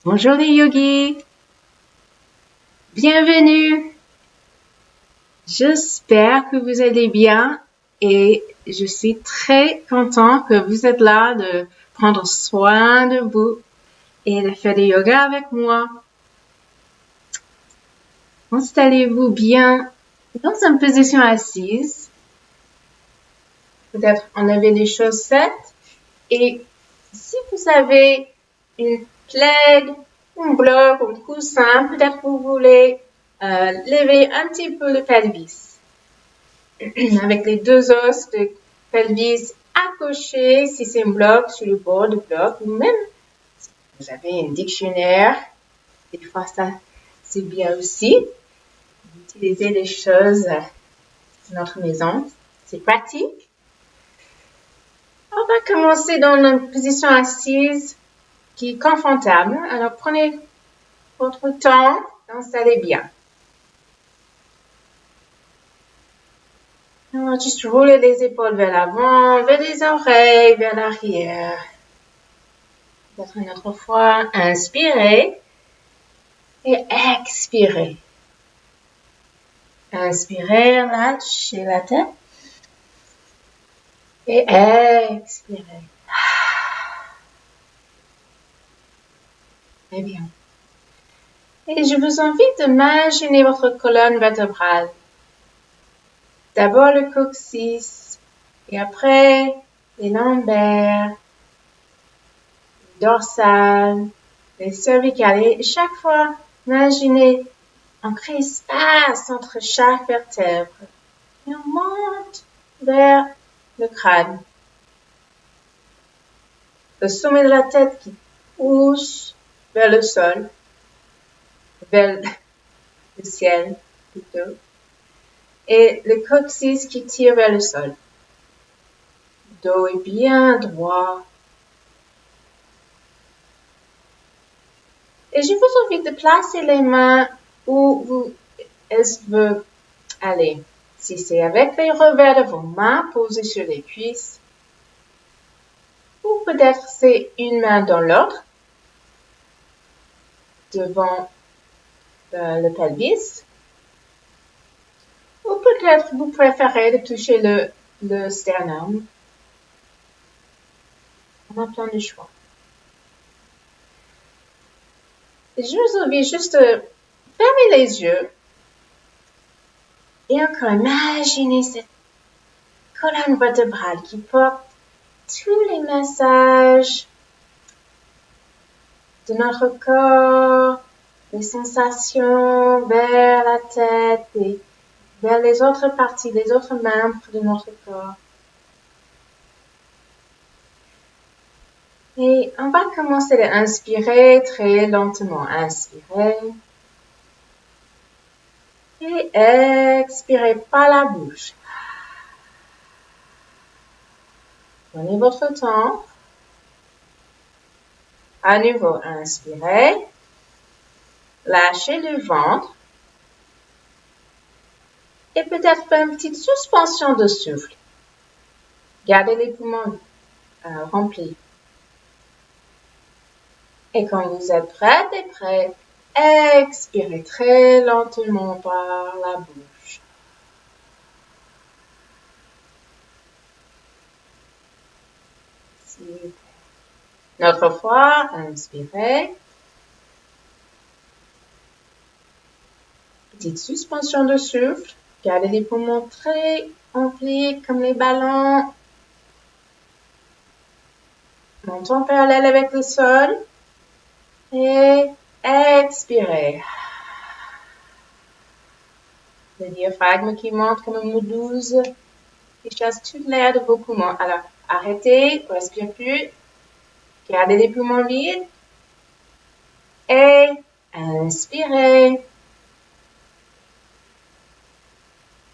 Bonjour les yogis, bienvenue. J'espère que vous allez bien et je suis très content que vous êtes là de prendre soin de vous et de faire du yoga avec moi. Installez-vous bien dans une position assise. Peut-être enlevez les chaussettes et si vous avez une plaide, un bloc ou un coussin, peut-être vous voulez lever un petit peu le pelvis. Avec les deux os de pelvis accrochés, si c'est un bloc, sur le bord du bloc, ou même si vous avez un dictionnaire, des fois ça c'est bien aussi d'utiliser les choses dans notre maison, c'est pratique. On va commencer dans une position assise qui est confortable. Alors prenez votre temps, installez bien. Alors, juste rouler les épaules vers l'avant, vers les oreilles, vers l'arrière. Peut-être une autre fois, inspirez et expirez. Inspirez, lâchez la tête et expirez. Très bien. Et je vous invite d'imaginer votre colonne vertébrale. D'abord le coccyx et après les lombaires, les dorsales, les cervicales. Et chaque fois, imaginez un grand espace entre chaque vertèbre. Et on monte vers le crâne. Le sommet de la tête qui pousse vers le sol, vers le ciel plutôt. Et le coccyx qui tire vers le sol. Le dos est bien droit. Et je vous invite de placer les mains où elles veulent aller. Si c'est avec les revers de vos mains posés sur les cuisses, ou peut-être c'est une main dans l'autre, devant le pelvis, ou peut-être vous préférez de toucher le sternum. On a plein de choix. Je vous invite juste de fermer les yeux et encore imaginez cette colonne vertébrale qui porte tous les messages de notre corps, les sensations vers la tête et vers les autres parties, les autres membres de notre corps. Et on va commencer à inspirer très lentement. Inspirez. Et expirez par la bouche. Prenez votre temps. À nouveau, inspirez. Lâchez le ventre. Et peut-être faire une petite suspension de souffle. Gardez les poumons remplis. Et quand vous êtes prête et prêt, expirez très lentement par la bouche. Super. Une autre fois, inspirez. Petite suspension de souffle. Gardez les poumons très remplis comme les ballons. Menton parallèle avec le sol. Et expirez. Le diaphragme qui monte comme une méduse qui chasse toute l'air de vos poumons. Alors, arrêtez, respirez plus. Gardez les poumons vides. Et inspirez.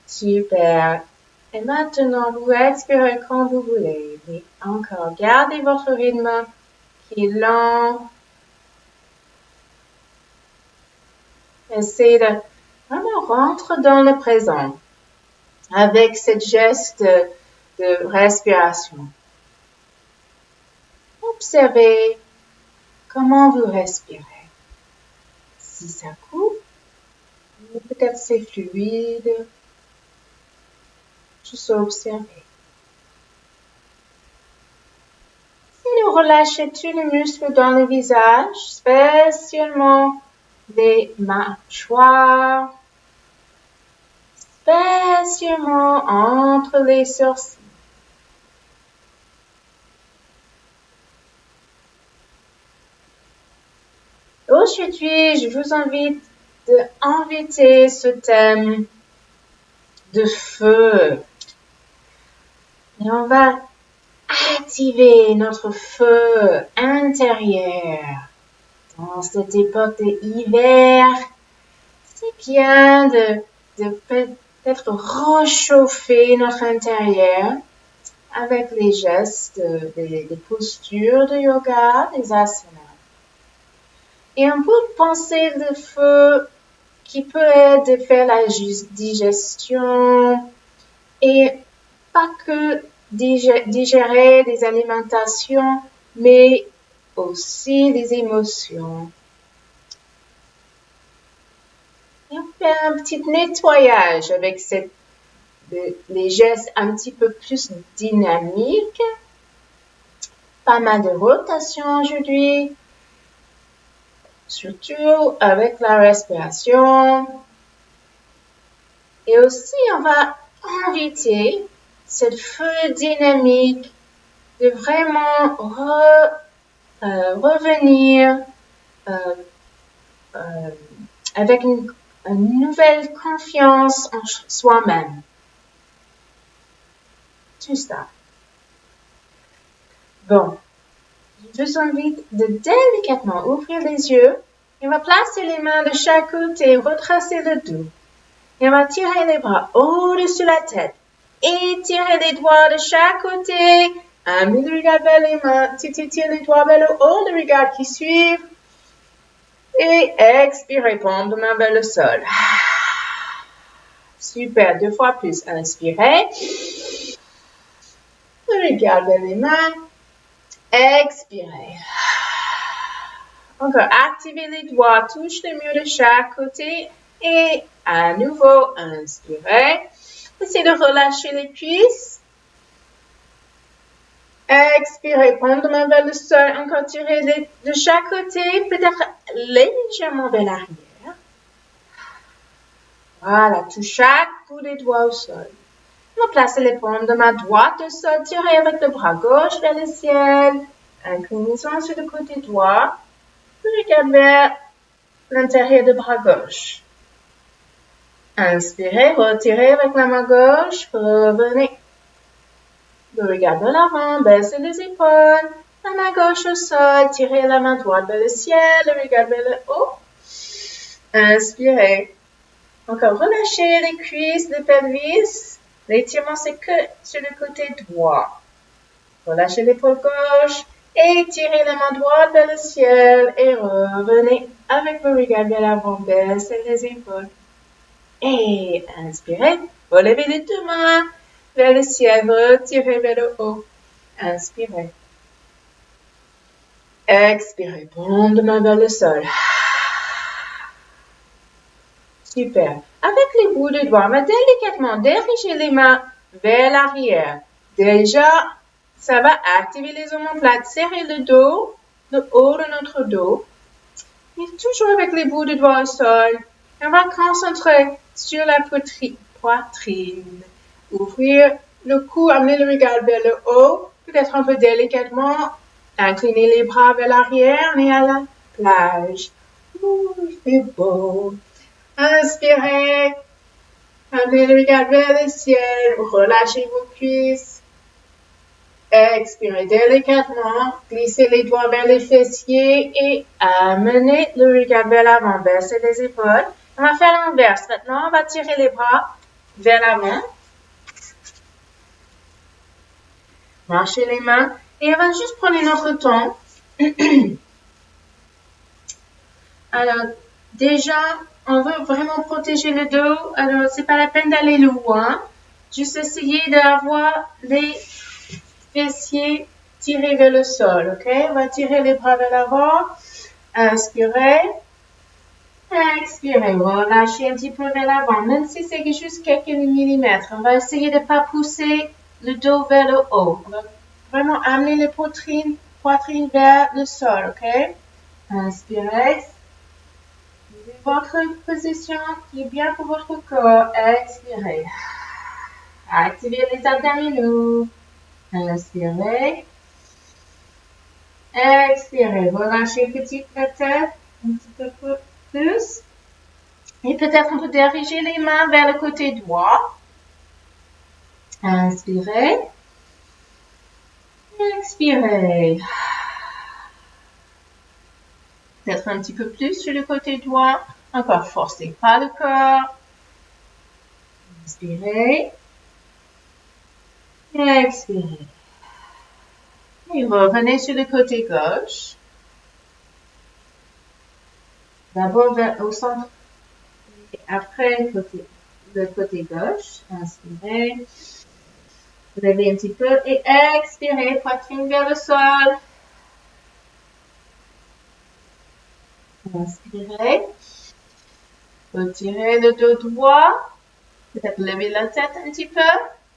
Super. Et maintenant, vous expirez quand vous voulez. Et encore, gardez votre rythme qui est lent. Essayez de vraiment rentrer dans le présent avec ce geste de respiration. Observez comment vous respirez. Si ça coupe, peut-être c'est fluide, juste observer. Si nous relâchez tous les muscles dans le visage, spécialement les mâchoires, spécialement entre les sourcils. Aujourd'hui, je vous invite d'inviter ce thème de feu. Et on va activer notre feu intérieur. Dans cette époque d'hiver, c'est bien de peut-être réchauffer notre intérieur avec les gestes, des postures de yoga, des asanas. Et on peut penser le feu qui peut être de faire la digestion et pas que digérer des alimentations, mais aussi des émotions. Et on fait un petit nettoyage avec les gestes un petit peu plus dynamiques. Pas mal de rotation aujourd'hui. Surtout avec la respiration. Et aussi, on va inviter cette feu dynamique de vraiment revenir avec une nouvelle confiance en soi-même. Tout ça. Bon. Je vous invite de délicatement ouvrir les yeux. Et on va placer les mains de chaque côté, retracer le dos. Et on va tirer les bras au-dessus de la tête. Étirer les doigts de chaque côté. Amenez le regard vers les mains. Tire les doigts vers le haut, le regard qui suit. Et expirez, paume de main vers le sol. Super, 2 fois plus. Inspirez. Le regard vers les mains. Expirez. Encore, activez les doigts, touche les murs de chaque côté et à nouveau, inspirez. Essayez de relâcher les cuisses. Expirez, paume de main vers le sol. Encore, tirez de chaque côté, peut-être légèrement vers l'arrière. Voilà, touche chaque bout des doigts au sol. On va placer les paumes de main droite au sol, tirez avec le bras gauche vers le ciel. Inclinaison sur le côté droit. Regardez vers l'intérieur du bras gauche. Inspirez, retirez avec la main gauche, revenez. Le regard vers l'avant, baissez les épaules. La main gauche au sol, tirez la main droite vers le ciel, le regard vers le haut. Inspirez. Encore, relâchez les cuisses, le pelvis. L'étirement, c'est que sur le côté droit. Relâchez l'épaule gauche. Étirez la main droite vers le ciel et revenez avec le regard vers l'avant, baissez les épaules. Et inspirez, relevez les 2 mains vers le ciel, retirez vers le haut. Inspirez. Expirez, paume de main vers le sol. Super. Avec les bouts de doigts, on va délicatement diriger les mains vers l'arrière. Déjà, ça va activer les omoplates, serrer le dos, le haut de notre dos. Et toujours avec les bouts de doigts au sol. On va concentrer sur la poitrine. Ouvrir le cou, amener le regard vers le haut. Peut-être un peu délicatement. Incliner les bras vers l'arrière. On est à la plage. C'est beau. Inspirez. Amenez le regard vers le ciel. Relâchez vos cuisses. Expirez délicatement, glissez les doigts vers les fessiers et amenez le regard vers l'avant, baissez les épaules. On va faire l'inverse. Maintenant, on va tirer les bras vers l'avant. Marchez les mains et on va juste prendre notre temps. Alors, déjà, on veut vraiment protéger le dos. Alors, c'est pas la peine d'aller loin. Juste essayer d'avoir les fessiers tirés vers le sol, ok? On va tirer les bras vers l'avant. Inspirez. Expirez. Relâchez un petit peu vers l'avant, même si c'est juste quelques millimètres. On va essayer de ne pas pousser le dos vers le haut. On va vraiment amener la poitrine vers le sol, ok? Inspirez. Votre position qui est bien pour votre corps. Expirez. Activez les abdominaux. Inspirez. Expirez. Relâchez petit la tête un petit peu plus. Et peut-être on peut diriger les mains vers le côté droit. Inspirez. Expirez. Peut-être un petit peu plus sur le côté droit. Encore, forcez pas le corps. Inspirez. Expirez. Et revenez sur le côté gauche. D'abord au centre. Et après, le côté gauche. Inspirez. Levez un petit peu et expirez. Poitrine vers le sol. Inspirez. Retirez le dos droit. Peut-être lever la tête un petit peu.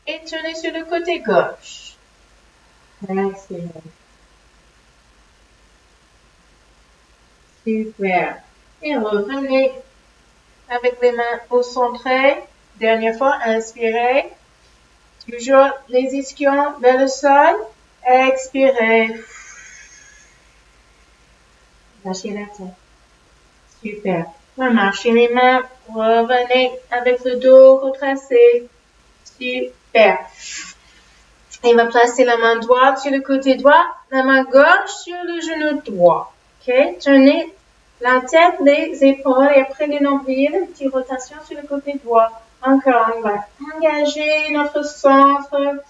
Et tournez sur le côté gauche. Expirez. Super. Et revenez avec les mains au centre. Dernière fois, inspirez. Toujours les ischions vers le sol. Expirez. Lâchez la tête. Super. Marchez les mains. Revenez avec le dos retracé. Super. Et on va placer la main droite sur le côté droit, la main gauche sur le genou droit. Ok? Tournez la tête, les épaules et après les nombrils, une petite rotation sur le côté droit. Encore, on va engager notre centre,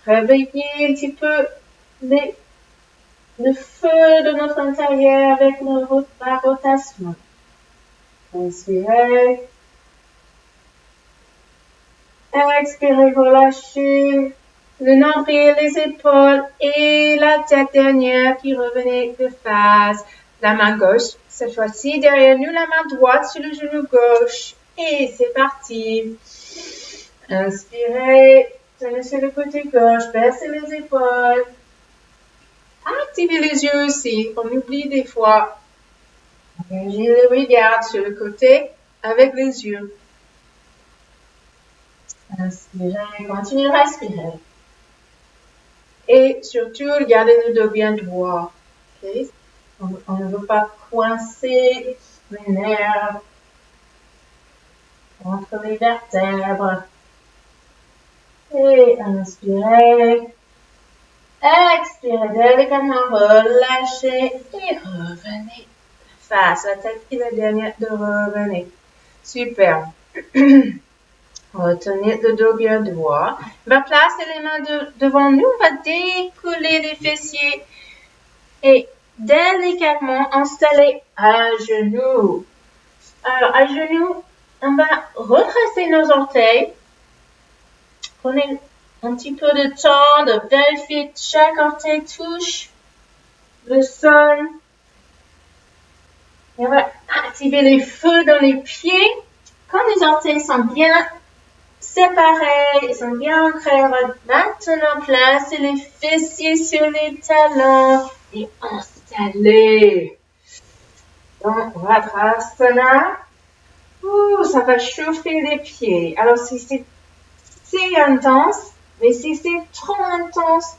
réveiller un petit peu le feu de notre intérieur avec la rotation. Inspirez. Expirez, relâchez le nombril, les épaules et la tête dernière qui revenait de face. La main gauche, cette fois-ci derrière nous, la main droite sur le genou gauche. Et c'est parti. Inspirez, tenez sur le côté gauche, baissez les épaules. Activez les yeux aussi, on oublie des fois. Engagez le regard sur le côté avec les yeux. Inspirez, continuez à respirer. Et surtout, gardez le dos bien droit. Okay? On ne veut pas coincer les nerfs entre les vertèbres. Et inspirez. Expirez délicatement, relâchez et revenez. Face, la tête qui est la dernière de revenir. Super. Retenez le dos bien droit. On va placer les mains devant nous. On va décoller les fessiers et délicatement installer à genoux. Alors, à genoux, on va retracer nos orteils. Prenez un petit peu de temps de vérifier que chaque orteil touche le sol. Et on va activer les feux dans les pieds. Quand les orteils sont bien séparés, ils sont bien ancrés, on va maintenant placer les fessiers sur les talons et installer. Donc, Vajrasana. Ça va chauffer les pieds. Alors, si c'est intense, mais si c'est trop intense,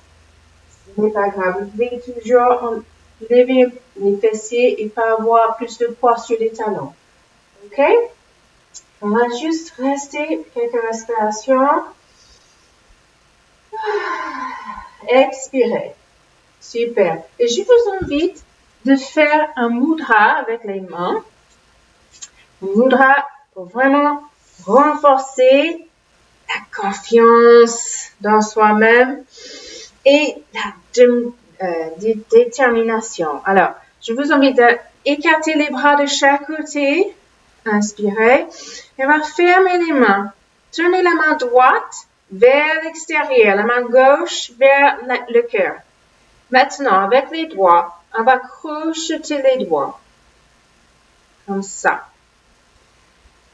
ce n'est pas grave. Vous pouvez toujours lever les fessiers et pas avoir plus de poids sur les talons. OK? On va juste rester quelques respirations. Expirez. Super. Et je vous invite de faire un mudra avec les mains. Un mudra pour vraiment renforcer la confiance dans soi-même et la détermination. Alors, je vous invite à écarter les bras de chaque côté. Inspirez. Et on va fermer les mains. Tournez la main droite vers l'extérieur, la main gauche vers le cœur. Maintenant, avec les doigts, on va crocheter les doigts. comme ça.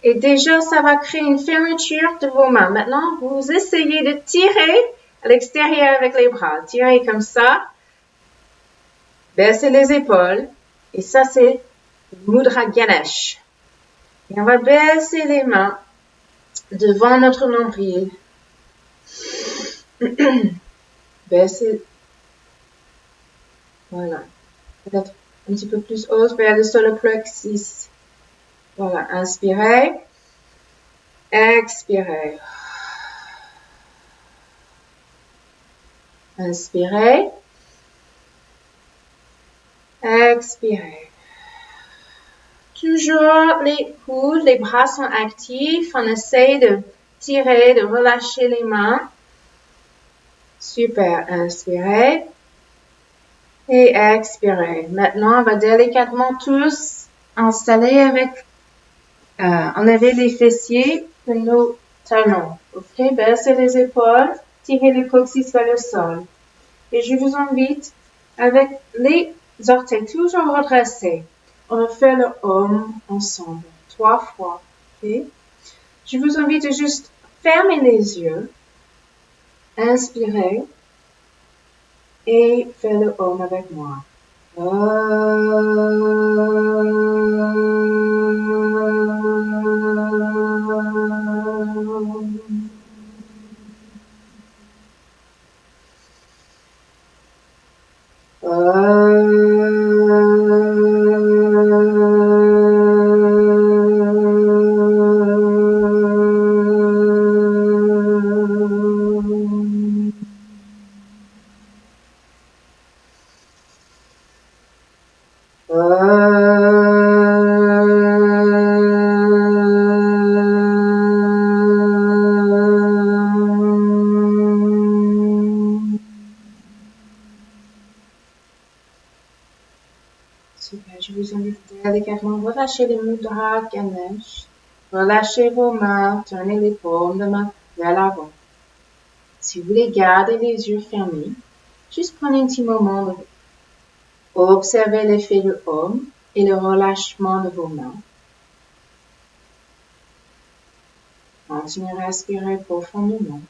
Et déjà, ça va créer une fermeture de vos mains. Maintenant, vous essayez de tirer à l'extérieur avec les bras. Tirez comme ça. Baissez les épaules. Et ça, c'est Mudra Ganesh. Et on va baisser les mains devant notre nombril. Baissez. Voilà. Peut-être un petit peu plus haut vers le solar plexus. Voilà. Inspirez. Expirez. Inspirez. Expirez. Toujours les coudes, les bras sont actifs. On essaie de tirer, de relâcher les mains. Super. Inspirez. Et expirez. Maintenant, on va délicatement tous installer avec, enlever les fessiers de nos talons. Ok, baissez les épaules, tirez le coccyx vers le sol. Et je vous invite, avec les orteils toujours redressés, on va faire le Om ensemble, 3 fois. Okay? Je vous invite à juste fermer les yeux, inspirer et faire le Om avec moi. Super, je vous invite délicatement à relâcher les mudras Ganesh. Relâchez vos mains, tournez les paumes de main vers l'avant. Si vous voulez garder les yeux fermés, juste prenez un petit moment pour observer l'effet de Om et le relâchement de vos mains. Continuez à respirer profondément.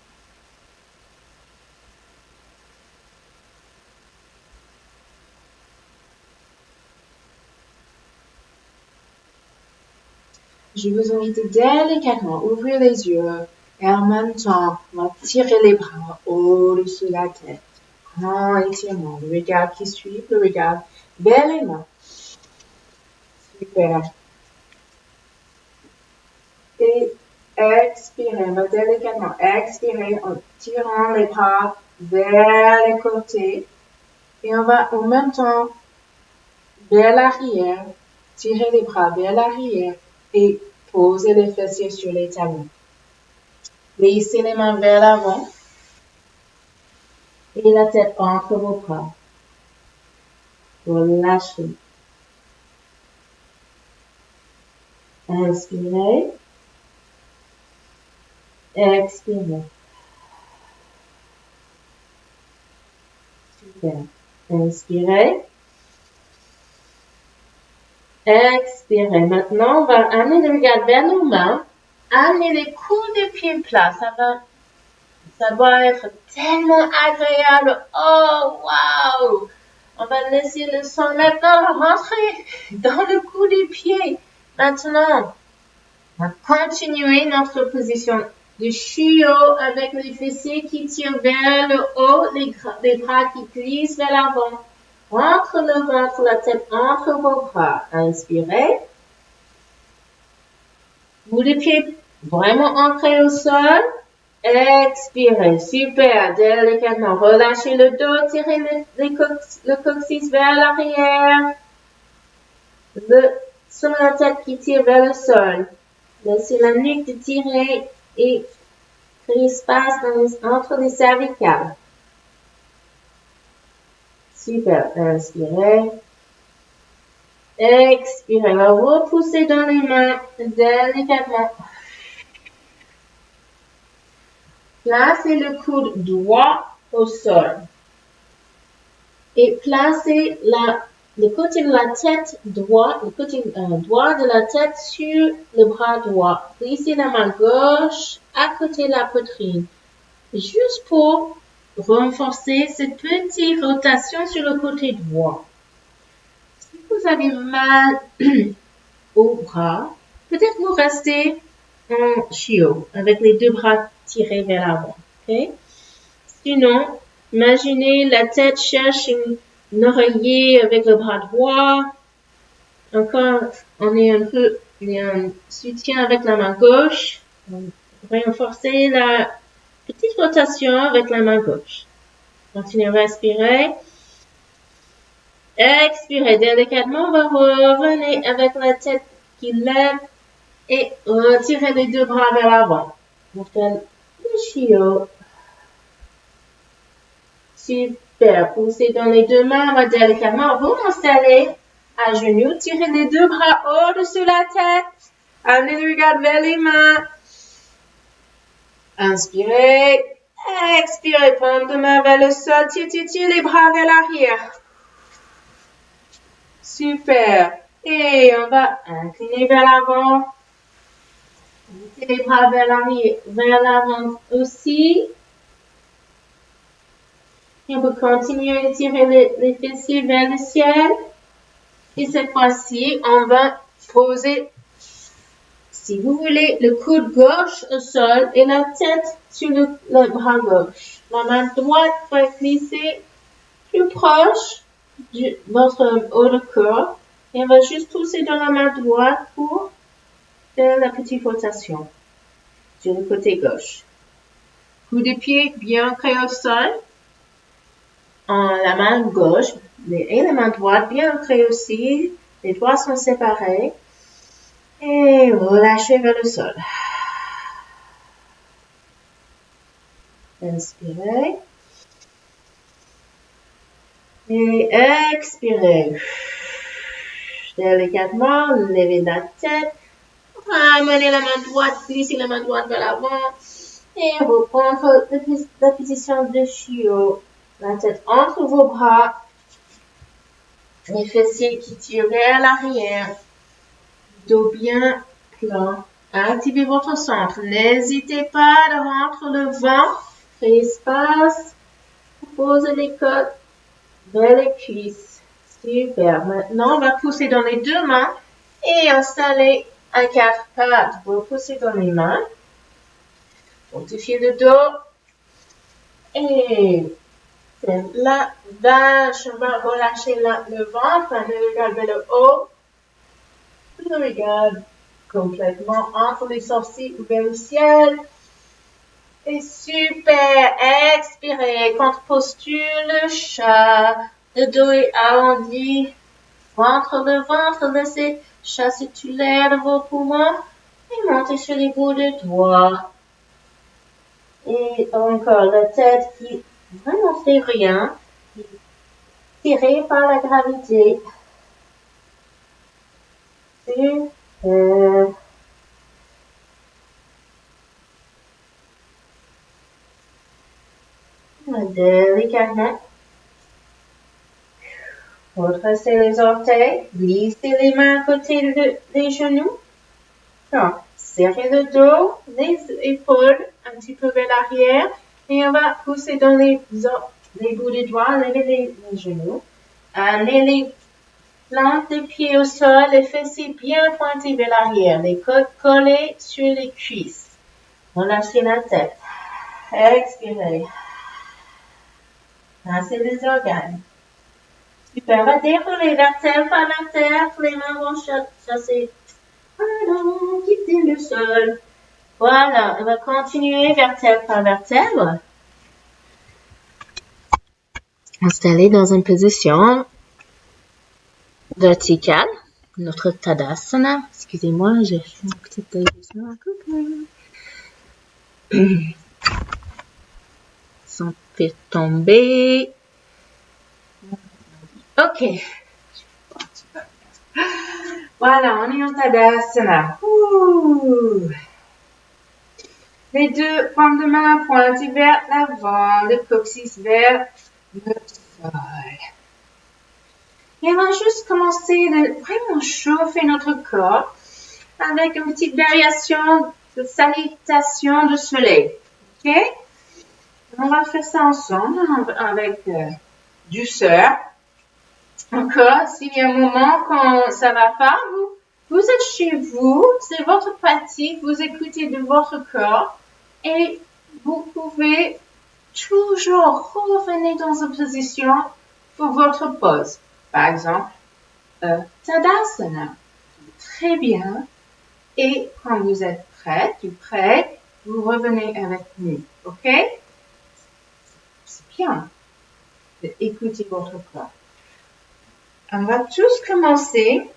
Je vous invite délicatement à ouvrir les yeux et en même temps, on va tirer les bras au-dessus de la tête. Grand étirement, le regard qui suit, le regard vers les mains. Super. Et expirez, on va délicatement expirer en tirant les bras vers les côtés. Et on va en même temps vers l'arrière, tirer les bras vers l'arrière et poser les fessiers sur les talons. Laissez les mains vers l'avant et la tête entre vos bras. Relâchez. Inspirez. Expirez. Super. Inspirez. Expirez. Maintenant, on va amener le regard vers nos mains. Amenez les coudes des pieds plats. Ça va être tellement agréable. Oh, wow! On va laisser le sang maintenant rentrer dans le cou des pieds. Maintenant, on va continuer notre position de chiot avec les fessiers qui tirent vers le haut, les bras qui glissent vers l'avant. Entre le ventre, la tête entre vos bras. Inspirez. Bout des pieds vraiment ancrés au sol. Expirez. Super. Délicatement. Relâchez le dos. Tirez le coccyx vers l'arrière. Sur la tête qui tire vers le sol. Laissez la nuque tirer et créer espace entre les cervicales. Super. Inspirez. Expirez. Repoussez dans les mains délicatement. Placez le coude droit au sol. Et placez le côté de la tête droit, le côté droit de la tête sur le bras droit. Glissez la main gauche à côté de la poitrine. Juste pour renforcer cette petite rotation sur le côté droit. Si vous avez mal au bras, peut-être vous restez en chiot avec les deux bras tirés vers l'avant. Okay? Sinon, imaginez la tête cherche un oreiller avec le bras droit. Encore, on est un soutien avec la main gauche. Renforcer la petite rotation avec la main gauche. Continuez à respirer. Expirez délicatement. Revenez avec la tête qui lève et retirez les deux bras vers l'avant. On fait le chiot. Super. Poussez dans les deux mains délicatement. Vous installez à genoux. Tirez les deux bras au-dessus de la tête. Amenez le regard vers les mains. Inspirez. Expirez. Paume de main vers le sol. Tirez les bras vers l'arrière. Super. Et on va incliner vers l'avant. Mettez les bras vers l'avant aussi. Et on peut continuer à tirer les fessiers vers le ciel. Et cette fois-ci, on va poser, si vous voulez, le coude gauche au sol et la tête sur le bras gauche. La main droite va glisser plus proche de votre haut de corps. Et on va juste pousser dans la main droite pour faire la petite rotation sur le côté gauche. Coup de pied bien ancré au sol. La main gauche et la main droite bien ancrées aussi. Les doigts sont séparés. Et relâchez vers le sol. Inspirez. Et expirez. Délicatement, levez la tête. Ramenez la main droite, glissez la main droite vers l'avant. Et reprendre la position de chiot. La tête entre vos bras. Les fessiers qui tirent vers l'arrière. Dos bien plat. Activez votre centre. N'hésitez pas à rentrer le ventre. Créez espace. Posez les côtes vers les cuisses. Super. Maintenant, on va pousser dans les deux mains et installer un 4-4. Vous poussez dans les mains. Fortifiez le dos. Et la vache, on va relâcher le ventre. Le regard vers le haut. Le regard complètement entre les sourcils ou vers le ciel. Et super. Expirez. Contre-posture, le chat. Le dos est arrondi. Le ventre. Laissez chat circulaire de vos poumons. Et montez sur les bouts de doigts. Et encore la tête qui vraiment fait rien. Tirée par la gravité. Super. Délicatement. Redressez les orteils. Glissez les mains à côté des genoux. Non. Serrez le dos, les épaules un petit peu vers l'arrière. Et on va pousser dans les bouts des doigts. Levez les genoux. Amenez les plantes des pieds au sol. Les fessiers bien pointés vers l'arrière. Les côtes collées sur les cuisses. Relâchez la tête. Expirez. Lancez les organes. Super. On va dérouler vertèbre par vertèbre. Les mains vont chasser. Pardon, quitter le sol. Voilà. On va continuer vertèbre par vertèbre. Installez dans une position verticale. Notre Tadasana. Excusez-moi, j'ai fait une petite déviation. Sans faire tomber. Ok. Voilà, on est en Tadasana. Les deux paumes de main pointées vers l'avant, le coccyx vers le sol. Et on va juste commencer de vraiment chauffer notre corps avec une petite variation de salutation de soleil. OK? On va faire ça ensemble avec douceur. Encore, s'il y a un moment quand ça va pas, vous êtes chez vous, c'est votre pratique, vous écoutez de votre corps et vous pouvez toujours revenir dans une position pour votre pause. Par exemple, Tadasana. Très bien. Et quand vous êtes prêt, vous revenez avec nous. OK? C'est bien d'écouter votre corps. On va tous commencer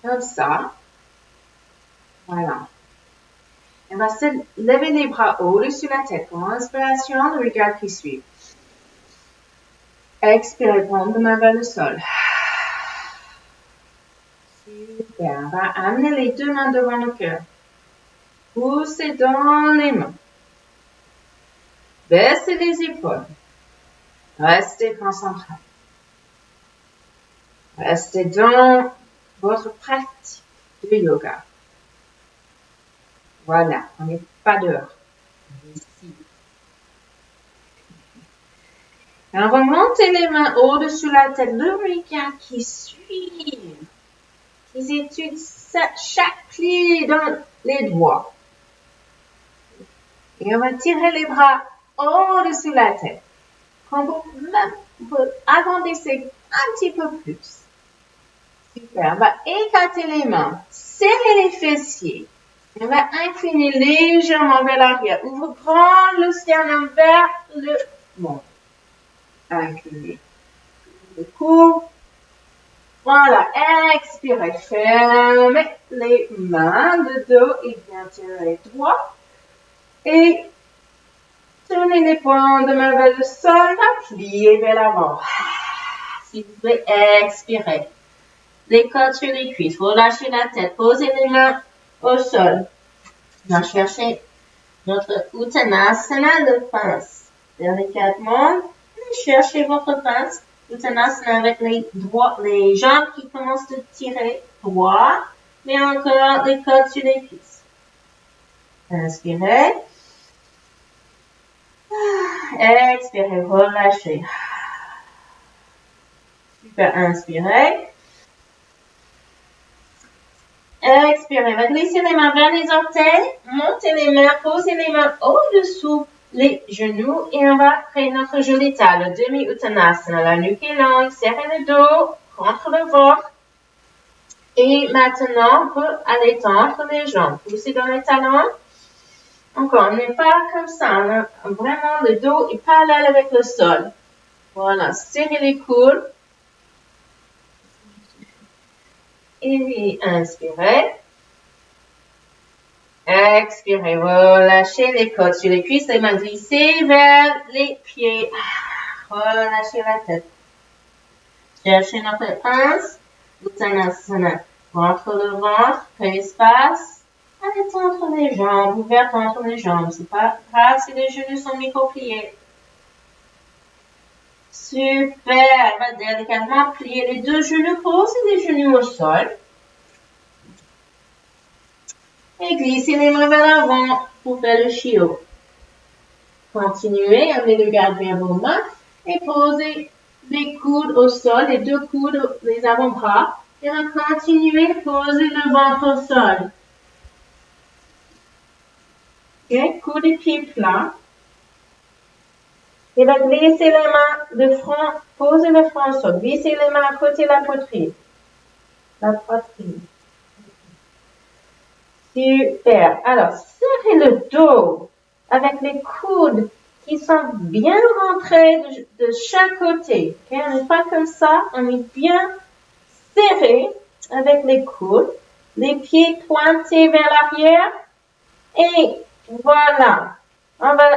comme ça. Voilà. On va se lever les bras au-dessus de la tête. Pour l'inspiration, le regard qui suit. Expirez, prendre main vers le sol. Super. On va amener les deux mains devant le cœur. Poussez dans les mains. Baissez les épaules. Restez concentré. Restez dans votre pratique de yoga. Voilà, on n'est pas dehors. On est ici. On va monter les mains au-dessus de la tête, le regard qui suit. Ils étudient chaque pli dans les doigts. Et on va tirer les bras au-dessus de la tête. Quand vous agrandissez un petit peu plus. Super. On va écarter les mains. Serrer les fessiers. On va incliner légèrement vers l'arrière. Ouvre grand le sternum vers le monde. Inclinez le cou. Voilà. Expirez. Fermez les mains. Le dos est bien tiré droit. Et tournez les poings de main vers le sol. Pliez vers l'avant. S'il vous plaît, expirez. Les côtes sur les cuisses. Relâchez la tête. Posez les mains au sol. On va chercher notre Uttanasana de pince. Délicatement, cherchez votre pince. Uttanasana avec les jambes qui commencent à tirer droit. Mais encore les côtes sur les cuisses. Inspirez. Expirez, relâchez. Super, inspirez. Expirez, va glisser les mains vers les orteils, montez les mains, posez les mains au-dessous les genoux et on va créer notre jolie table, demi-uttanasana. La nuque est longue, serrez le dos contre le ventre. Et maintenant, on peut aller tendre les jambes. Poussez dans les talons. Encore, on n'est pas comme ça. Vraiment, le dos est parallèle avec le sol. Voilà, serrez les coudes. Et inspirez. Expirez. Relâchez les côtes sur les cuisses. Les mains glissées vers les pieds. Relâchez la tête. Cherchez notre pince. Uttanasana. Entre le ventre. Espace. Allez entre les jambes. Ouverte entre les jambes. C'est pas grave si les genoux sont micro-pliés. Super. On va délicatement plier les deux genoux. Posez les genoux au sol. Et glissez les mains vers l'avant pour faire le chiot. Continuez, amenez le garde vers vos mains et posez les coudes au sol, les deux coudes, les avant-bras. Et on va continuer, poser le ventre au sol. Ok, coude et pieds plats. Et va glisser les mains de front, posez le front au sol. Glissez les mains à côté de la poitrine. La poitrine. Super. Alors, serrez le dos avec les coudes qui sont bien rentrés de chaque côté. Okay? On n'est pas comme ça. On est bien serré avec les coudes. Les pieds pointés vers l'arrière. Et voilà. On va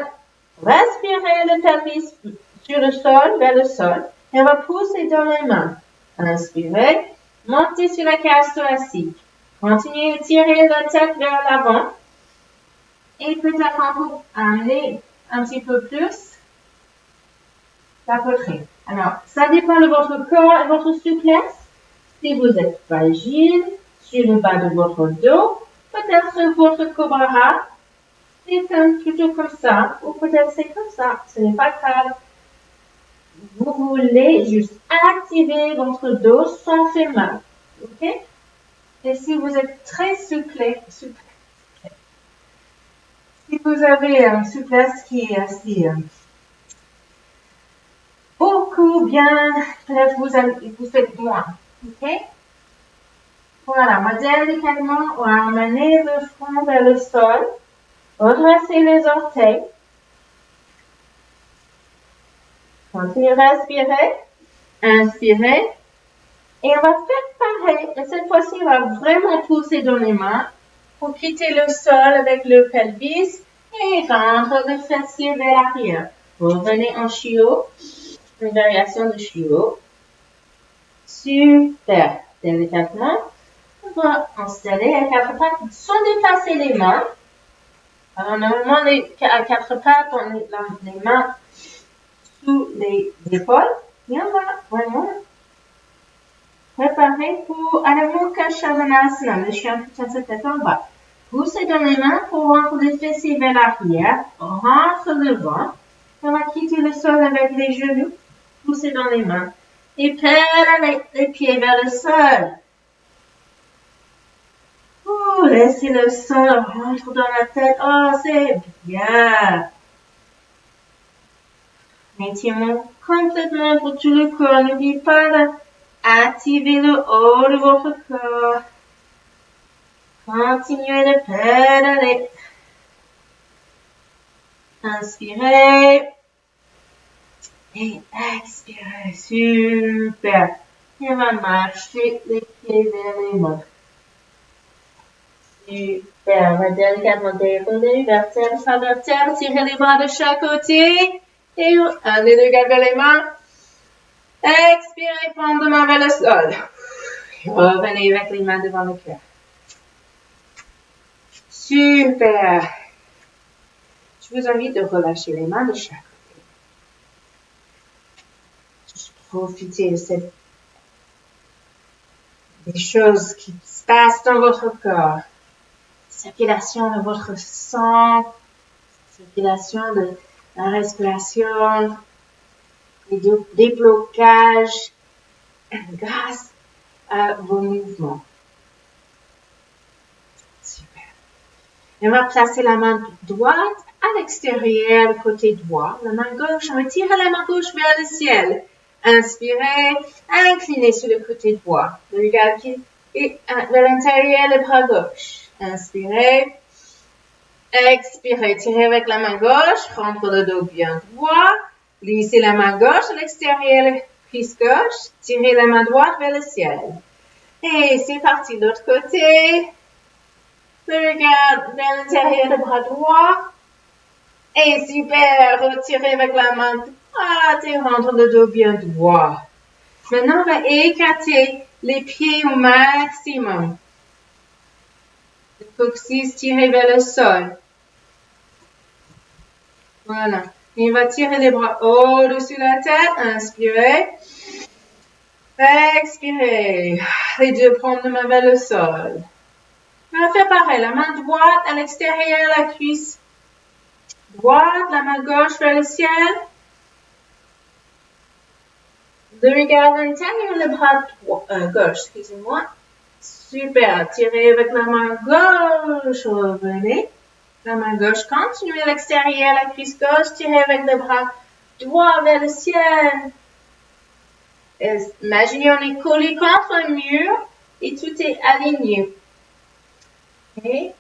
respirer le pelvis sur le sol, vers le sol. Et on va pousser dans les mains. Inspirez. Montez sur la cage thoracique. Continuez à tirer la tête vers l'avant. Et peut-être on peut amener un petit peu plus. la poitrine. Alors, ça dépend de votre corps et votre souplesse. Si vous êtes fragile, sur le bas de votre dos, peut-être votre cobra, c'est plutôt comme ça, ou peut-être c'est comme ça, ce n'est pas grave. Vous voulez juste activer votre dos sans faire mal, ok? Et si vous êtes très souple, si vous avez une souplesse qui est assez beaucoup bien, peut-être vous faites moins, ok? Voilà, modèle délicatement, on va amener le front vers le sol, redresser les orteils, continuez à respirer, inspirez, et on va faire pareil, mais cette fois-ci, on va vraiment pousser dans les mains pour quitter le sol avec le pelvis et rendre le fessier vers l'arrière. Revenez en chiot, une variation de chiot. Super, délicatement. On va installer à quatre pattes sans déplacer les mains. Alors, normalement, à quatre pattes, on met les mains sous les épaules. Et on va vraiment préparer pour Adho Mukha Svanasana, le chien tout à tête en bas. Poussez dans les mains pour rendre les fessiers vers l'arrière. Rentre le ventre. On va quitter le sol avec les genoux. Poussez dans les mains. Et pédalez les pieds vers le sol. Laissez le sol rentrer dans la tête. Oh, c'est bien. Étirement complètement pour tout le corps. N'oubliez pas d'activer le haut de votre corps. Continuez de pédaler. Inspirez. Et expirez. Super. Et on va marcher les pieds vers les mains. Super. On va délicatement dérouler vertèbre par vertèbre. Tirez les bras de chaque côté. Et un des deux vers les mains. Expirez, prendre les mains vers le sol. Et revenez avec les mains devant le cœur. Super. Je vous invite de relâcher les mains de chaque côté. Juste profitez de des choses qui se passent dans votre corps. Circulation de votre sang, circulation de la respiration, les déblocages grâce à vos mouvements. Super. Et on va placer la main droite à l'extérieur, le côté droit. La main gauche, on va tirer la main gauche vers le ciel. Inspirez, inclinez sur le côté droit. Regardez vers l'intérieur, le bras gauche. Inspirez, expirez, tirez avec la main gauche, rentre le dos bien droit. Glissez la main gauche à l'extérieur, la cuisse gauche. Tirez la main droite vers le ciel. Et c'est parti de l'autre côté. Regarde vers l'intérieur du bras droit. Et super, retirez avec la main droite et rentre le dos bien droit. Maintenant, on va écarter les pieds au maximum. Le coccyx tiré vers le sol. Voilà. Et on va tirer les bras au-dessus de la tête. Inspirez. Expirez. Les deux prendre la main vers le sol. On va faire pareil. La main droite à l'extérieur, la cuisse droite, la main gauche vers le ciel. Le regard à l'intérieur, le bras gauche, excusez-moi. Super. Tirez avec la main gauche. Revenez. La main gauche continue à l'extérieur, la cuisse gauche. Tirez avec le bras droit vers le ciel. Imaginez on est collé contre un mur et tout est aligné. Et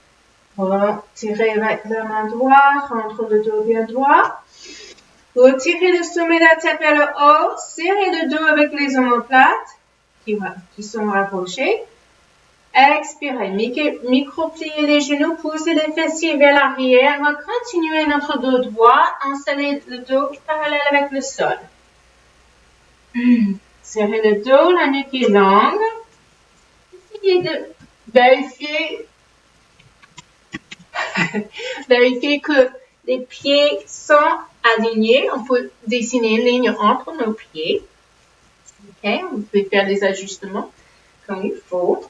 on va tirer avec la main droite, rentre le dos bien droit. Retirez le sommet de la tête vers le haut. Serrez le dos avec les omoplates qui sont rapprochés. Expirez. Micro-pliez les genoux. Poussez les fessiers vers l'arrière. On va continuer notre dos droit. Installez le dos parallèle avec le sol. Serrez le dos, la nuque est longue. Essayez de vérifier que les pieds sont alignés. On peut dessiner une ligne entre nos pieds. OK? Vous pouvez faire des ajustements comme il faut.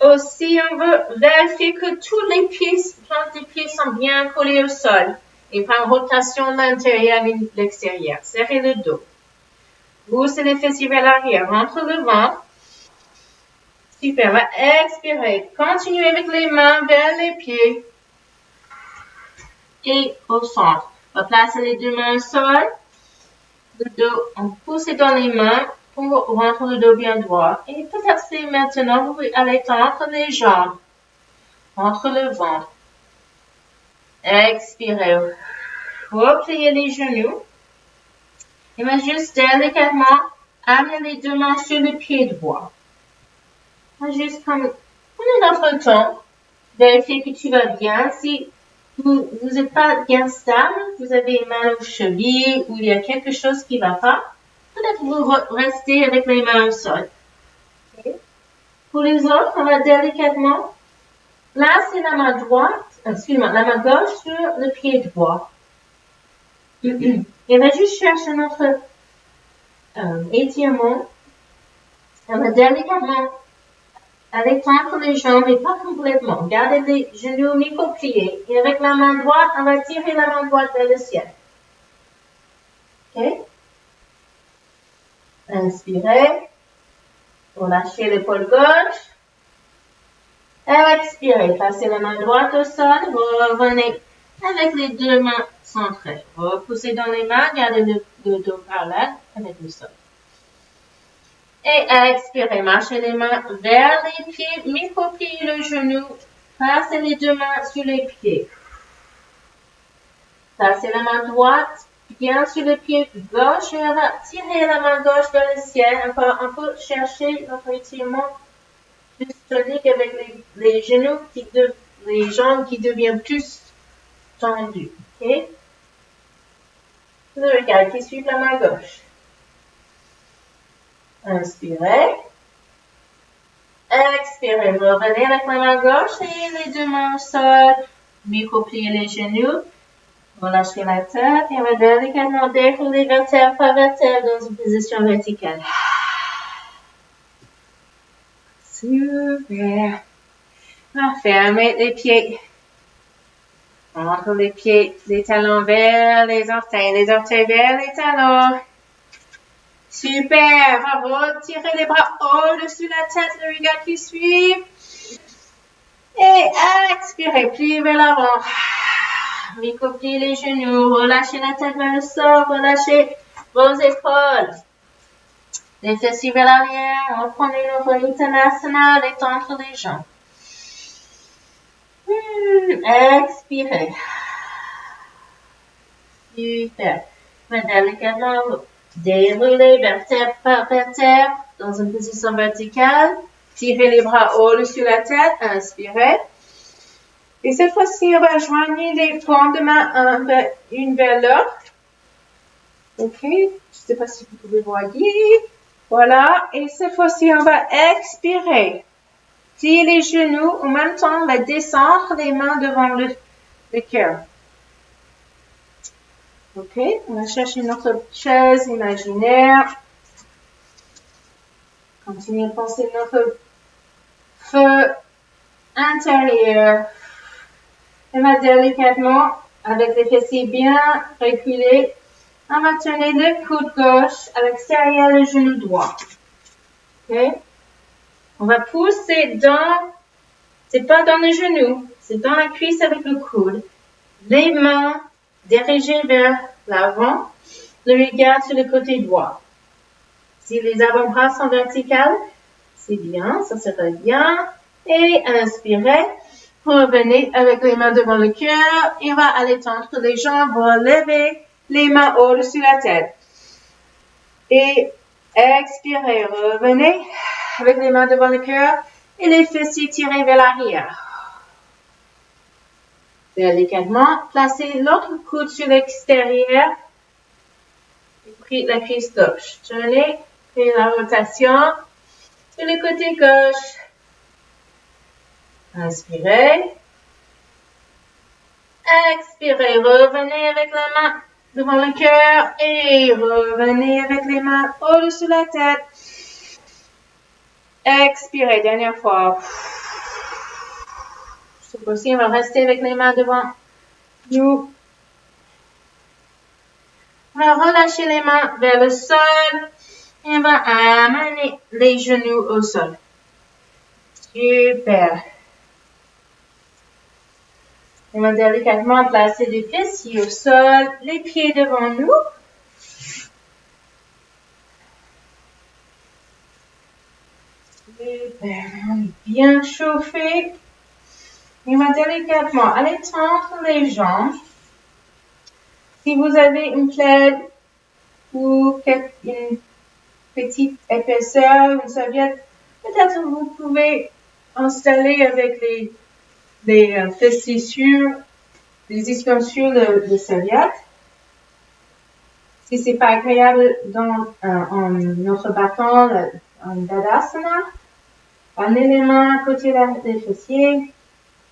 Aussi, on veut vérifier que tous les pieds, plantes des pieds sont bien collés au sol et pas en rotation de l'intérieur et de l'extérieur. Serrez le dos. Poussez les fessiers vers l'arrière. Rentre le ventre. Super. Va expirer. Continuez avec les mains vers les pieds. Et au centre. On va placer les deux mains au sol. Le dos, on pousse dans les mains pour rendre le dos bien droit. Et peut-être c'est maintenant, vous pouvez aller entre les jambes. Entre le ventre. Expirez. Repliez les genoux. Et va juste délicatement amener les deux mains sur le pied droit. Juste comme prenez notre temps. Vérifiez que tu vas bien. Si vous n'êtes pas bien stable, vous avez mal aux chevilles ou il y a quelque chose qui ne va pas, peut-être vous restez avec les mains au sol. Okay. Pour les autres, on va délicatement placer la main la main gauche sur le pied droit. Et on va juste chercher notre étirement. On va délicatement aller tendre les jambes et pas complètement. Gardez les genoux micro-pliés. Et avec la main droite, on va tirer la main droite vers le ciel. OK? Inspirez. Relâchez l'épaule gauche. Expirez. Passez la main droite au sol. Revenez avec les deux mains centrées. Repoussez dans les mains. Gardez le dos parallèle avec le sol. Et expirez, marchez les mains vers les pieds, micro-pliez le genou, passez les deux mains sur les pieds. Passez la main droite bien sur le pied gauche et on va tirer la main gauche vers le ciel. On peut chercher notre étirement plus tonique avec les genoux, les jambes qui deviennent plus tendues. OK? Le regard qui suit la main gauche. Inspirez. Expirez. Revenez avec la main gauche et les deux mains au sol. Micro-pliez les genoux. Relâchez la tête et on va délicatement dérouler vertèbre par vertèbre dans une position verticale. Super. Fermez les pieds. Entre les pieds, les talons vers les orteils vers les talons. Super, bravo, tirez les bras au-dessus de la tête, le regard qui suit. Et expirez, pliez vers l'avant. Micro-pliez les genoux, relâchez la tête vers le sol, relâchez vos épaules. Les fessiers vers l'arrière, reprenez notre Uttanasana, détendre les jambes. Expirez. Super. Maintenant, délicatement, déroulez vertèbre par vertèbre dans une position verticale. Tirez les bras au-dessus de la tête. Inspirez. Et cette fois-ci, on va joindre les paumes de main une vers l'autre. OK. Je ne sais pas si vous pouvez voir. Voilà. Et cette fois-ci, on va expirer. Pliez les genoux. En même temps, on va descendre les mains devant le cœur. OK, on va chercher notre chaise imaginaire. Continuez à penser notre feu intérieur. Et va délicatement, avec les fessiers bien reculés, on va tourner le coude gauche à l'extérieur du genou droit. OK? On va pousser c'est pas dans le genou, c'est dans la cuisse avec le coude. Les mains dirigées vers l'avant, le regard sur le côté droit. Si les avant-bras sont verticales, c'est bien, ça serait bien. Et inspirez, revenez avec les mains devant le cœur et on va aller tendre les jambes, relever les mains au-dessus de la tête. Et expirez, revenez avec les mains devant le cœur et les fessiers tirés vers l'arrière. Délicatement, placez l'autre coude sur l'extérieur et puis la cuisse gauche. Tournez, faites la rotation sur le côté gauche. Inspirez. Expirez, revenez avec la main devant le cœur et revenez avec les mains au-dessus de la tête. Expirez, dernière fois. Cette fois-ci, on va rester avec les mains devant nous. On va relâcher les mains vers le sol et on va amener les genoux au sol. Super. On va délicatement placer les fessiers au sol, les pieds devant nous. Super, on est bien chauffé. On va délicatement aller tendre les jambes. Si vous avez une plaide ou une petite épaisseur, une serviette, peut-être vous pouvez installer avec les fessiers sur, les ischions sur le serviette. Si c'est pas agréable en notre bâton, en Tadasana, amenez les mains à côté des fessiers,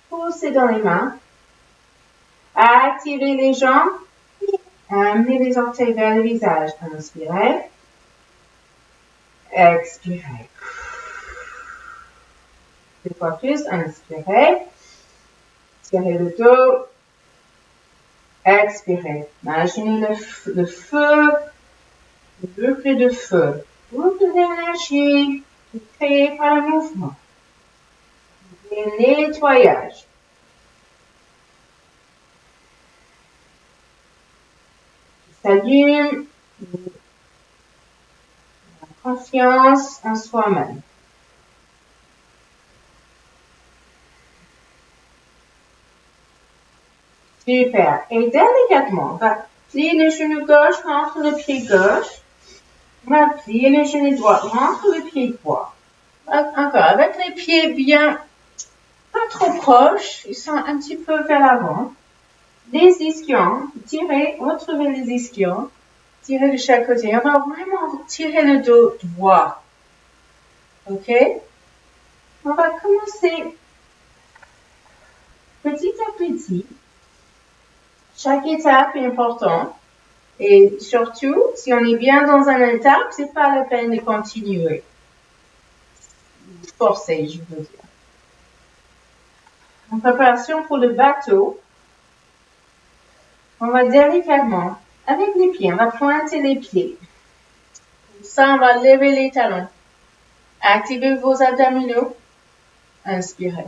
poussez dans les mains, activez les jambes, amenez les orteils vers le visage. Inspirez, expirez. Deux fois plus, inspirez, tirez le dos, expirez. Imaginez le feu, le boucle de feu, boucle d'énergie créée par le mouvement. Le nettoyage. S'allume la confiance en soi-même. Super. Et délicatement, on va plier le genou gauche contre le pied gauche. On va plier le genou droit contre le pied droit. Encore, avec les pieds bien, pas trop proches, ils sont un petit peu vers l'avant. Les ischions, tirez, retrouvez les ischions, tirez de chaque côté. On va vraiment tirer le dos droit. OK? On va commencer petit à petit. Chaque étape est importante. Et surtout, si on est bien dans une étape, c'est pas la peine de continuer. Forcer, je veux dire. En préparation pour le bateau, on va délicatement, avec les pieds, on va pointer les pieds. Comme ça, on va lever les talons. Activez vos abdominaux. Inspirez.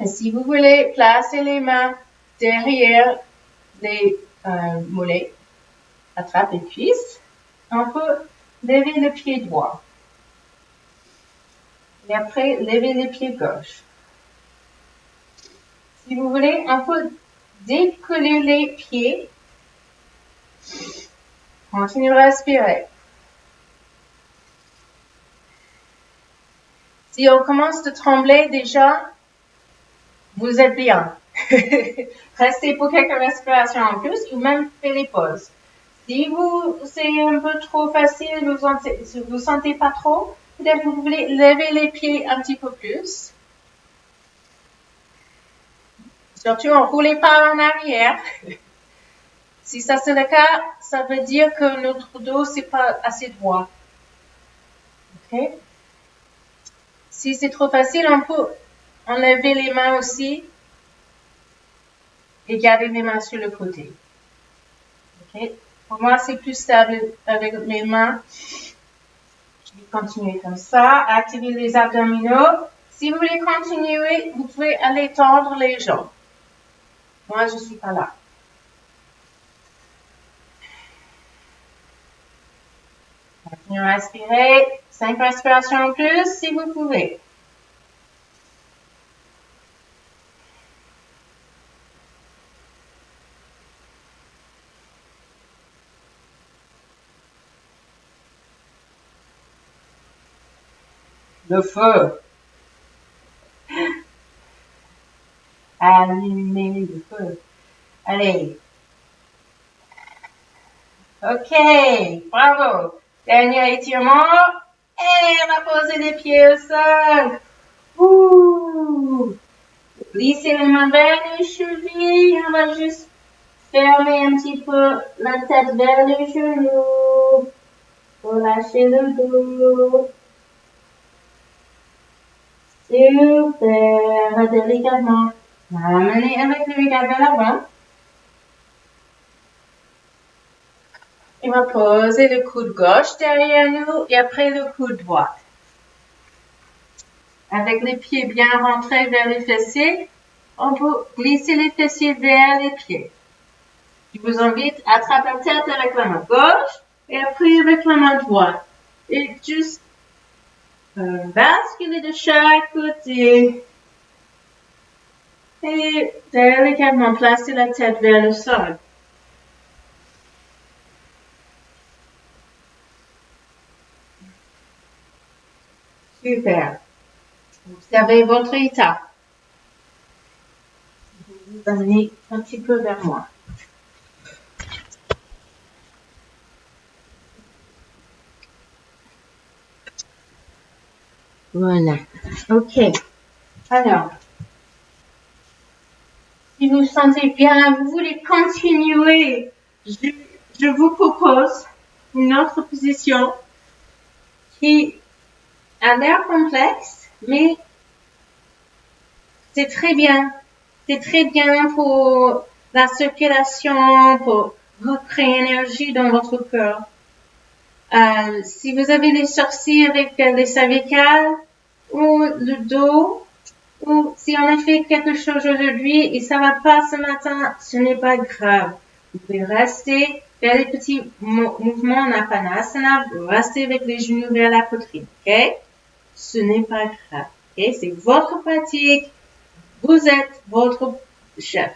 Et si vous voulez, placez les mains derrière les mollets. Attrape les cuisses. On peut lever le pied droit. Et après, levez les pieds gauche. Si vous voulez, on peut décoller les pieds. Continuez à respirer. Si on commence de trembler déjà, vous êtes bien. Restez pour quelques respirations en plus ou même faites les pauses. Si c'est un peu trop facile, vous sentez pas trop, peut-être vous voulez lever les pieds un petit peu plus. Surtout, ne roulez pas en arrière. Si ça c'est le cas, ça veut dire que notre dos c'est pas assez droit. OK? Si c'est trop facile, on peut enlever les mains aussi et garder les mains sur le côté. OK? Pour moi, c'est plus stable avec mes mains. Je vais continuer comme ça. Activez les abdominaux. Si vous voulez continuer, vous pouvez aller tendre les jambes. Moi, je suis pas là. Continuez à respirer. 5 respirations en plus, si vous pouvez. Le feu. Allumez le feu. Allez. OK. Bravo. Dernier étirement. Et on va poser les pieds au sol. Ouh. glisser les mains vers les chevilles. On va juste fermer un petit peu la tête vers les genoux. Relâchez le dos. Super. Délicatement. Ramenez avec le regard vers l'avant. On va poser le coude gauche derrière nous et après le coude droit. Avec les pieds bien rentrés vers les fessiers, on peut glisser les fessiers vers les pieds. Je vous invite à attraper la tête avec la main gauche et après avec la main droite. Et juste basculer de chaque côté. Et délicatement placer la tête vers le sol. Super. Observez votre état. Vous amenez un petit peu vers moi. Voilà. OK. Alors, si vous sentez bien, vous voulez continuer, je vous propose une autre position qui a l'air complexe, mais c'est très bien. C'est très bien pour la circulation, pour recréer énergie dans votre corps. Si vous avez des sourcils avec les cervicales ou le dos, ou si on a fait quelque chose aujourd'hui et ça va pas ce matin, ce n'est pas grave. Vous pouvez rester, faire des petits mouvements en apanasana, rester avec les genoux vers la poitrine, ok? Ce n'est pas grave, ok? C'est votre pratique. Vous êtes votre chef.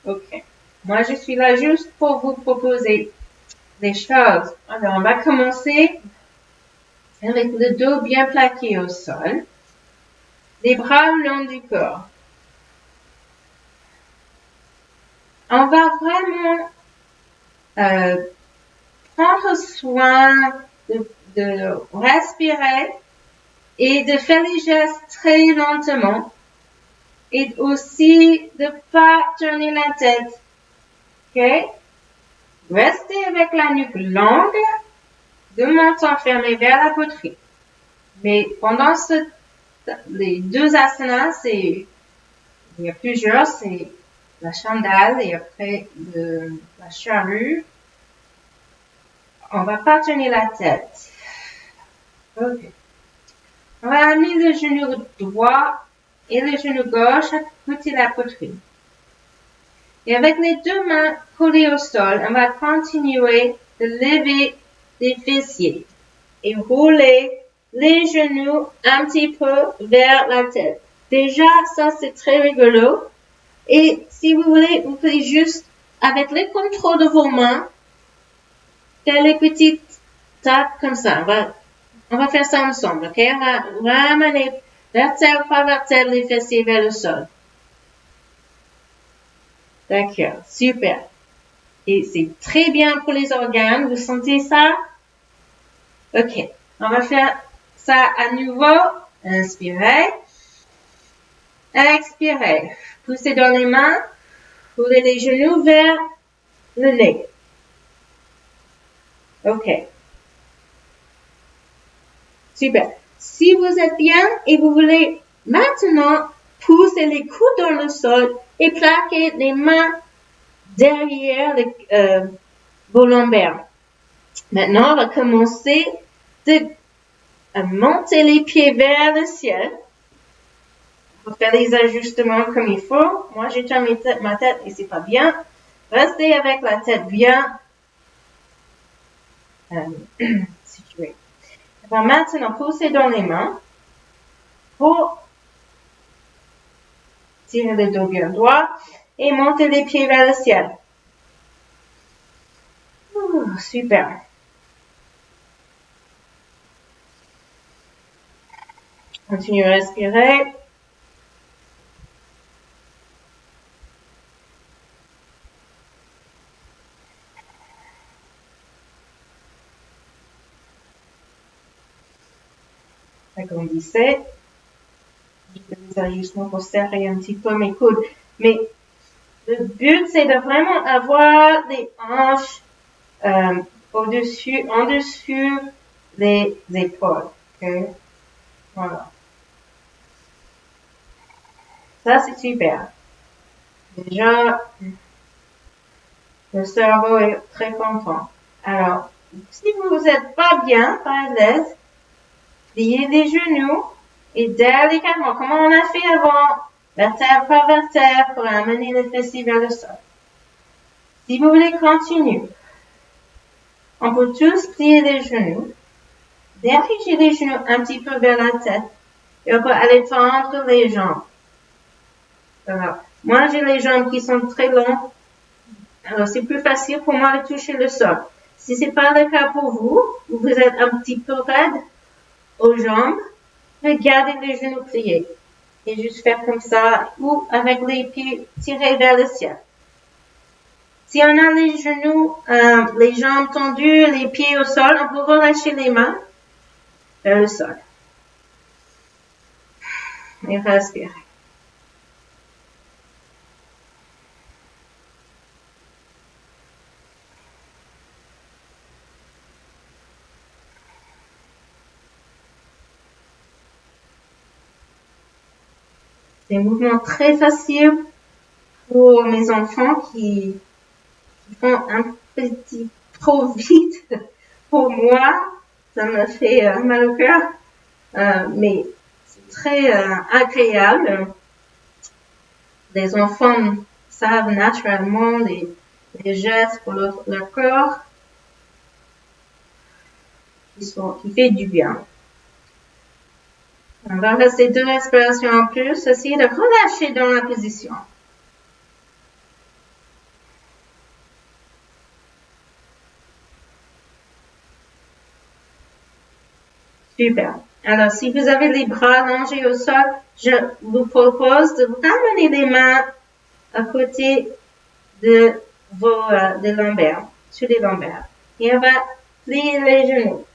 Ok. Moi, je suis là juste pour vous proposer des choses. Alors, on va commencer avec le dos bien plaqué au sol. Les bras le long du corps. On va vraiment prendre soin de respirer et de faire les gestes très lentement et aussi de pas tourner la tête. Ok? Restez avec la nuque longue, de menton fermé vers la poitrine. Mais pendant les deux asanas, il y a plusieurs, c'est la chandale et après la charrue. On va pas tourner la tête. Ok. On va amener le genou droit et le genou gauche à côté de la poitrine. Et avec les deux mains collées au sol, on va continuer de lever les fessiers et rouler les genoux un petit peu vers la tête. Déjà, ça c'est très rigolo. Et si vous voulez, vous pouvez juste, avec le contrôle de vos mains, faire les petites tapes comme ça. On va faire ça ensemble, ok? On va ramener vertèbre par vertèbre les fessiers vers le sol. D'accord, super. Et c'est très bien pour les organes, vous sentez ça? Ok, on va faire ça à nouveau. Inspirez. Expirez. Poussez dans les mains. Roulez les genoux vers le nez. Ok. Super. Si vous êtes bien et vous voulez maintenant pousser les coudes dans le sol et plaquer les mains derrière vos lombaires. Maintenant, on va commencer à monter les pieds vers le ciel. On va faire les ajustements comme il faut. Moi, j'ai tourné ma tête et c'est pas bien. Restez avec la tête bien située. On va maintenant pousser dans les mains pour tirer le dos bien droit et monter les pieds vers le ciel. Super. Continuez à respirer. Agrandissez. ajustements pour serrer un petit peu mes coudes. Mais le but, c'est de vraiment avoir des hanches en dessus des épaules. Okay? Voilà. Ça, c'est super. Déjà, le cerveau est très content. Alors, si vous n'êtes pas bien, pas à l'aise, pliez les genoux et délicatement, comme on a fait avant, vertèbre par vertèbre pour amener le fessier vers le sol. Si vous voulez continuer, on peut tous plier les genoux, diriger les genoux un petit peu vers la tête et on peut aller tendre les jambes. Voilà. Moi, j'ai les jambes qui sont très longues, alors c'est plus facile pour moi de toucher le sol. Si c'est pas le cas pour vous, vous êtes un petit peu raide aux jambes, regardez les genoux pliés. Et juste faire comme ça, ou avec les pieds tirés vers le ciel. Si on a les genoux, les jambes tendues, les pieds au sol, on peut relâcher les mains vers le sol. Et respirer. C'est un mouvement très facile pour mes enfants qui font un petit trop vite. Pour moi, ça me fait mal au cœur, mais c'est très agréable. Les enfants savent naturellement les gestes pour leur corps qui fait du bien. On va rester 2 respirations en plus, essayez de relâcher dans la position. Super. Alors, si vous avez les bras allongés au sol, je vous propose de ramener les mains à côté de des lombaires, sur les lombaires. Et on va plier les genoux.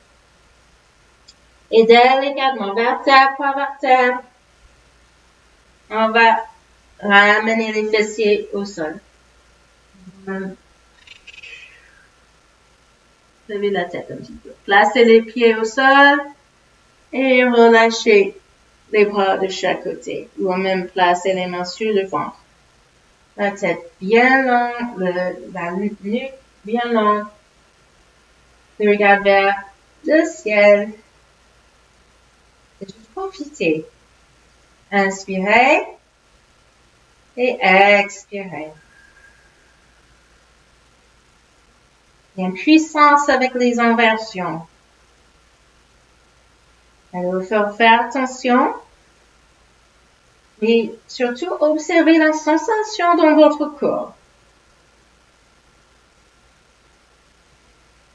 Et délicatement, vertèbre par vertèbre, on va ramener les fessiers au sol. Levez la tête un petit peu. Placez les pieds au sol et relâchez les bras de chaque côté. Ou même placer les mains sur le ventre. La tête bien longue, la nuque bien longue. Le regard vers le ciel. Et juste profiter. Inspirez et expirez. Il y a une puissance avec les inversions. Alors, il faut faire attention, mais surtout observer la sensation dans votre corps.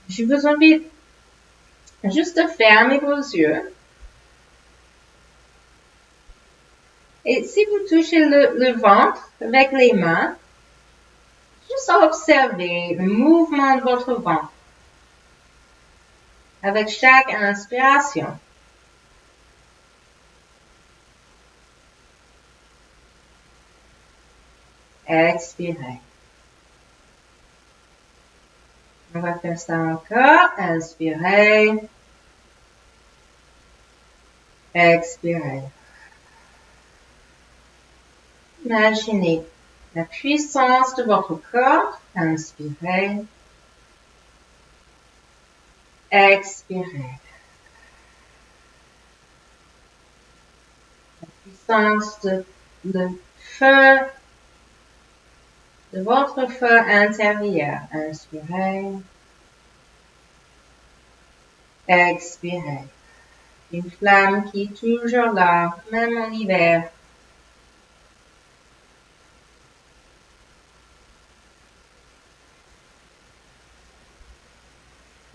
Je vous invite juste à fermer vos yeux. Et si vous touchez le ventre avec les mains, juste observer le mouvement de votre ventre avec chaque inspiration. Expirez. On va faire ça encore. Inspirez. Expirez. Imaginez la puissance de votre corps. Inspirez. Expirez. La puissance de le feu, de votre feu intérieur. Inspirez. Expirez. Une flamme qui est toujours là, même en hiver.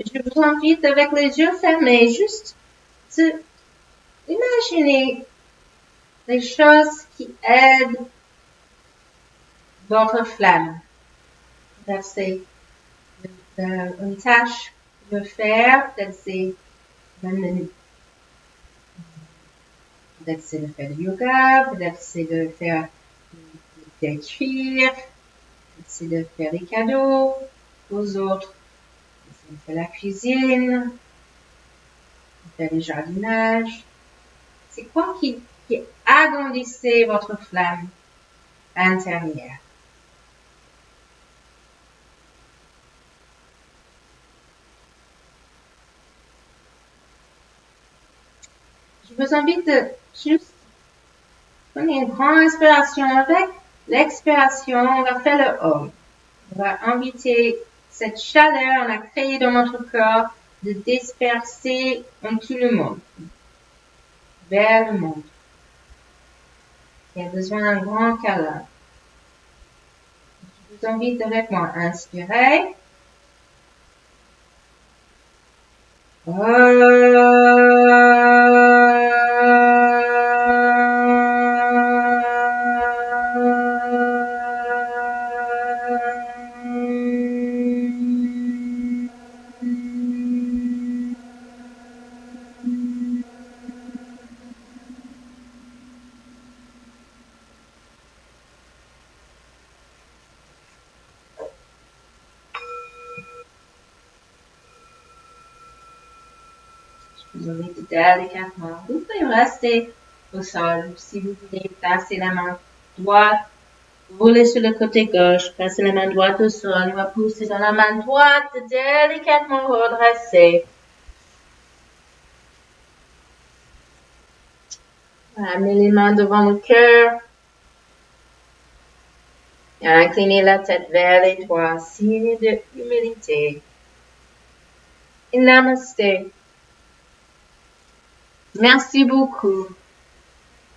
Je vous invite avec les yeux fermés, juste de imaginer les choses qui aident votre flamme. Peut-être c'est une tâche de faire, peut-être c'est même Peut-être c'est de faire du yoga, peut-être c'est de faire d'écrire, peut-être c'est de faire des cadeaux aux autres, c'est de faire la cuisine, de faire du jardinage. C'est quoi qui agrandissait votre flamme intérieure? Je vous invite de juste donner une grande inspiration. Avec l'expiration, on va faire le Om. On va inviter cette chaleur qu'on a créée dans notre corps de disperser en tout le monde, vers le monde. Il y a besoin d'un grand câlin. Je vous invite avec moi à inspirer. Vous invite délicatement. Vous pouvez rester au sol. Si vous voulez placer la main droite, roulez sur le côté gauche, placez la main droite au sol, on va pousser dans la main droite, délicatement redresser. Amenez les mains devant le cœur. Et inclinez la tête vers les doigts, signe de humilité. Et namasté. Merci beaucoup.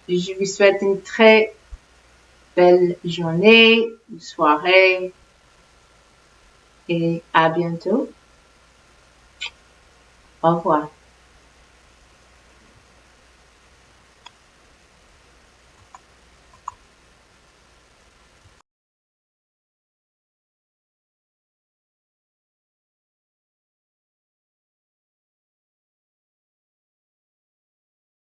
Je vous souhaite une très belle journée, ou soirée. Et à bientôt. Au revoir.